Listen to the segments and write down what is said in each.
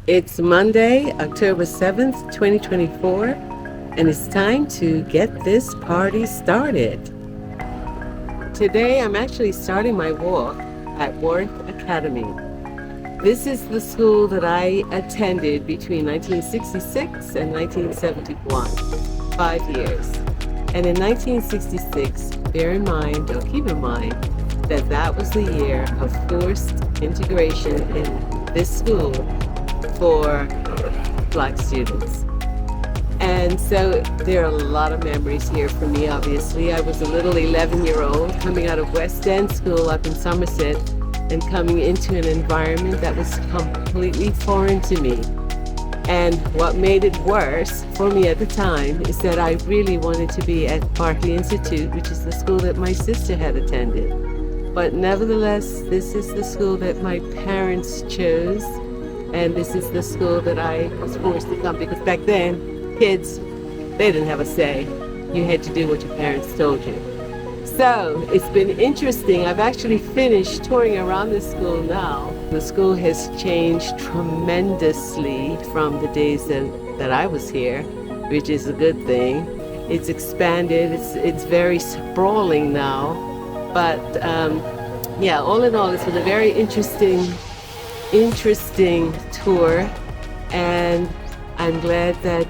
It's Monday, October 7th, 2024, and it's time to get this party started. Today I'm actually starting my walk at Warwick Academy. This is the school that I attended between 1966 and 1971, 5 years. And in 1966, bear in mind, or keep in mind, that was the year of forced integration in this school for Black students. And so there are a lot of memories here for me, obviously. I was a little 11-year-old coming out of West End School up in Somerset and coming into an environment that was completely foreign to me. And what made it worse for me at the time is that I really wanted to be at Berkeley Institute, which is the school that my sister had attended. But nevertheless, this is the school that my parents chose, and this is the school that I was forced to come, because back then, kids, they didn't have a say. You had to do what your parents told you. So it's been interesting. I've actually finished touring around this school now. The school has changed tremendously from the days that I was here, which is a good thing. It's expanded, it's very sprawling now. But yeah, all in all, it's been a very interesting tour, and I'm glad that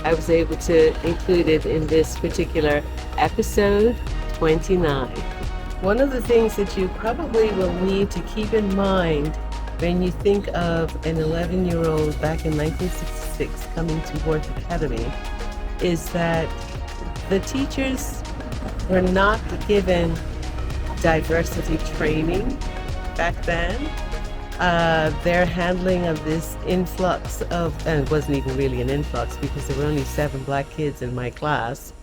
I was able to include it in this particular episode 29. One of the things that you probably will need to keep in mind when you think of an 11-year-old back in 1966 coming to Warwick Academy is that the teachers were not given diversity training back then. Their handling of this influx of, and it wasn't even really an influx because there were only 7 Black kids in my class,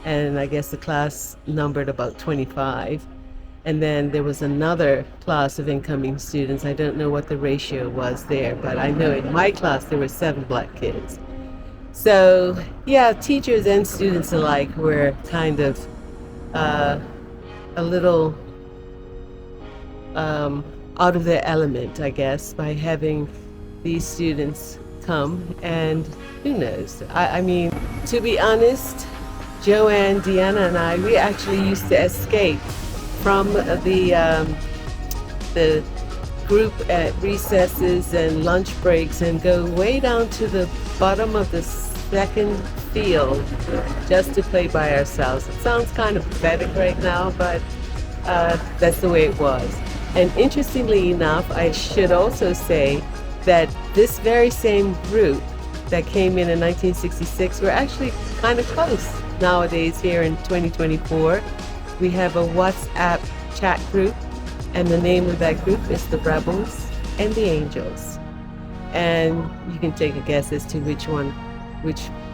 and I guess the class numbered about 25, and then there was another class of incoming students. I don't know what the ratio was there, but I know in my class there were 7 Black kids. So yeah, teachers and students alike were kind of a little out of their element, I guess, by having these students come. And who knows, I mean, to be honest, Joanne, Deanna, and I, we actually used to escape from the group at recesses and lunch breaks and go way down to the bottom of the second field just to play by ourselves. It sounds kind of pathetic right now, but that's the way it was. And interestingly enough, I should also say that this very same group that came in 1966, we're actually kind of close nowadays here in 2024. We have a WhatsApp chat group, and the name of that group is the Rebels and the Angels. And you can take a guess as to which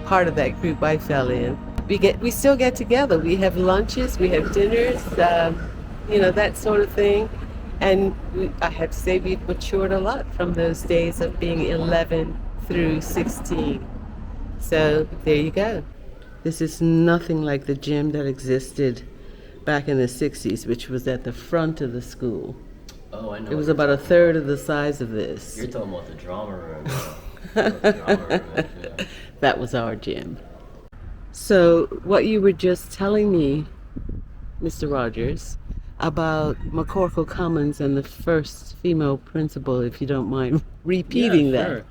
part of that group I fell in. We still get together. We have lunches, we have dinners, that sort of thing. And I have to say we've matured a lot from those days of being 11 through 16. So there you go. This is nothing like the gym that existed back in the 60s, which was at the front of the school. Oh, I know. It was about a third of the size of this. You're talking about the drama room. Yeah. That was our gym. So what you were just telling me, Mr. Rogers, about McCorkle Commons and the first female principal, if you don't mind repeating that. Sure.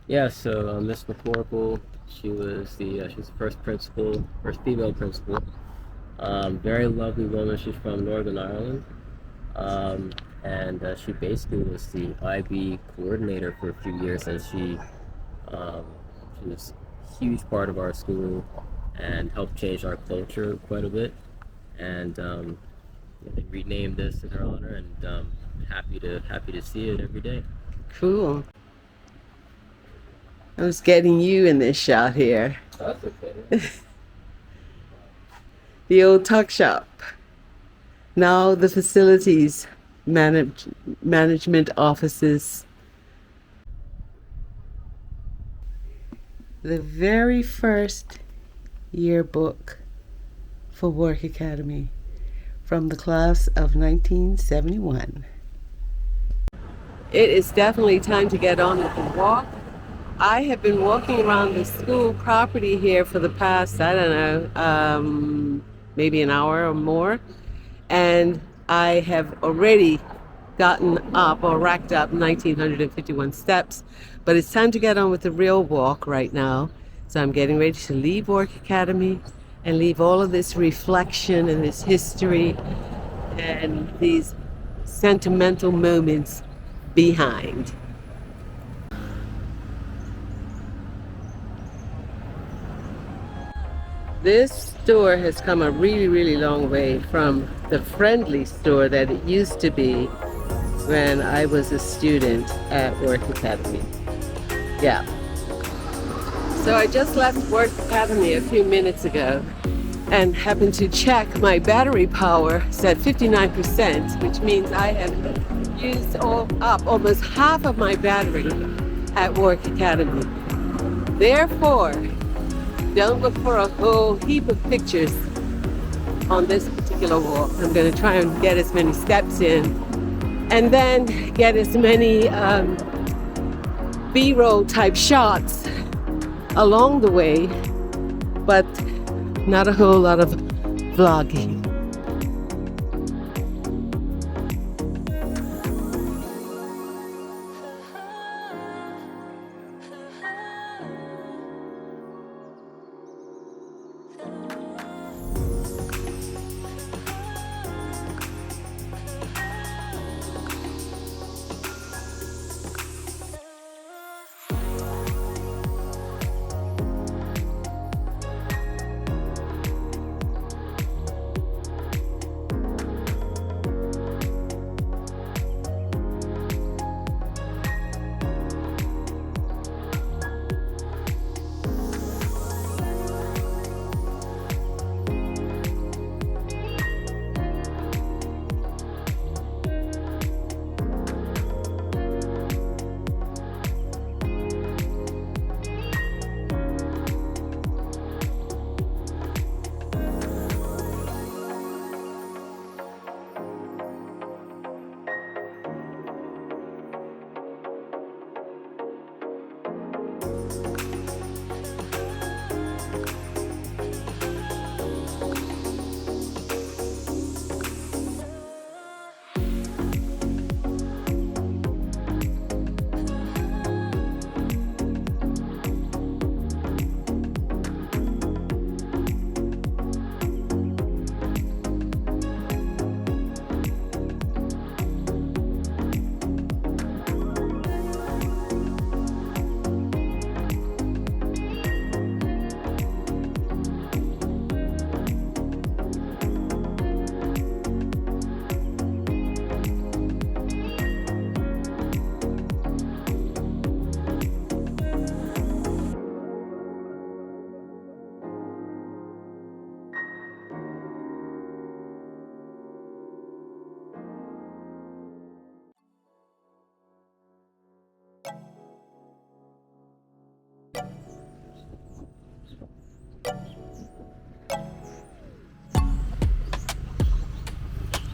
Yeah, so Miss McCorkle, she was the first female principal. Very lovely woman. She's from Northern Ireland, and she basically was the IB coordinator for a few years, and she was a huge part of our school and helped change our culture quite a bit. And they renamed this in her honor, and happy to see it every day. Cool. I was getting you in this shot here. That's okay. The old tuck shop. Now the facilities management offices. The very first yearbook for Warwick Academy from the class of 1971. It is definitely time to get on with the walk. I have been walking around the school property here for the past, I don't know, maybe an hour or more. And I have already gotten up or racked up 1,951 steps. But it's time to get on with the real walk right now. So I'm getting ready to leave Warwick Academy and leave all of this reflection and this history and these sentimental moments behind. This store has come a really, really long way from the friendly store that it used to be when I was a student at Warwick Academy. Yeah. So I just left Warwick Academy a few minutes ago and happened to check my battery power. It's at 59%, which means I have used up almost half of my battery at Warwick Academy. Therefore, don't look for a whole heap of pictures on this particular walk. I'm going to try and get as many steps in and then get as many B-roll type shots along the way, but not a whole lot of vlogging.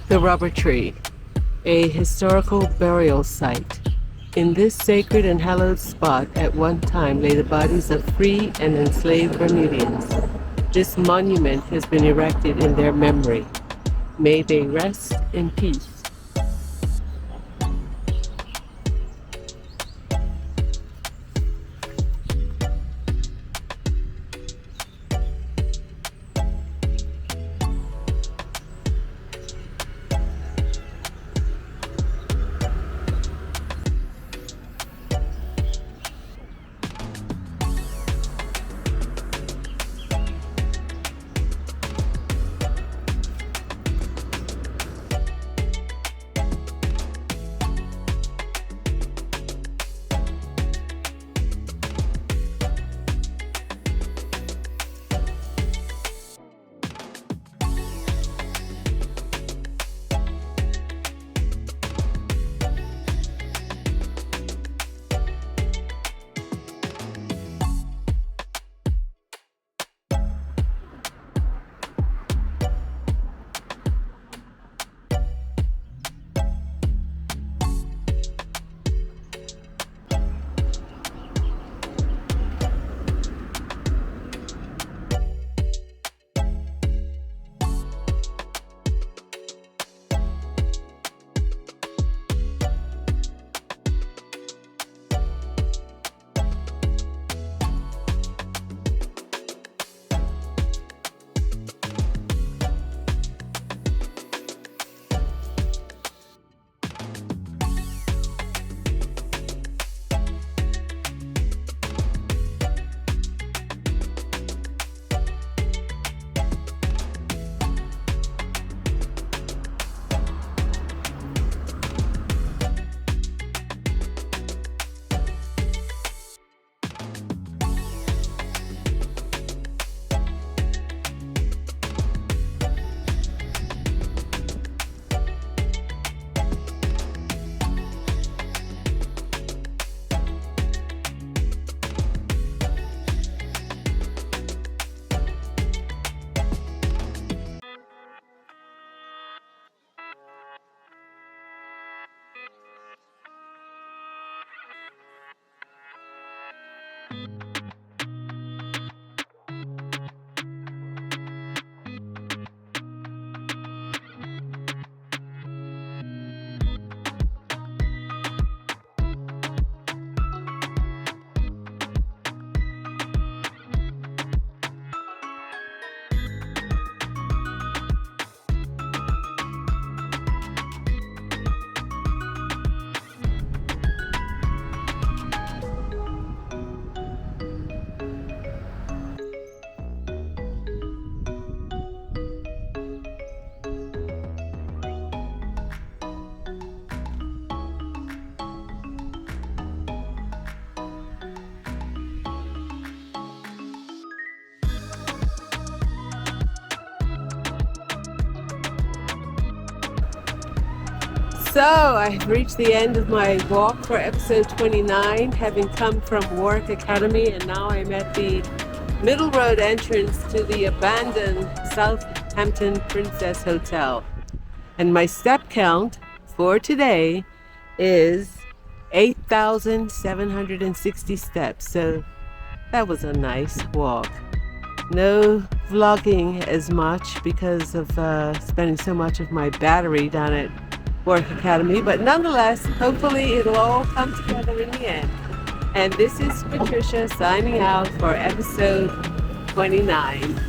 The rubber tree, a historical burial site. In this sacred and hallowed spot at one time lay the bodies of free and enslaved Bermudians. This monument has been erected in their memory. May they rest in peace. So I've reached the end of my walk for episode 29, having come from Warwick Academy, and now I'm at the Middle Road entrance to the abandoned Southampton Princess Hotel. And my step count for today is 8,760 steps. So that was a nice walk. No vlogging as much because of spending so much of my battery down at Warwick Academy, but nonetheless, hopefully it'll all come together in the end. And this is Patricia signing out for episode 29.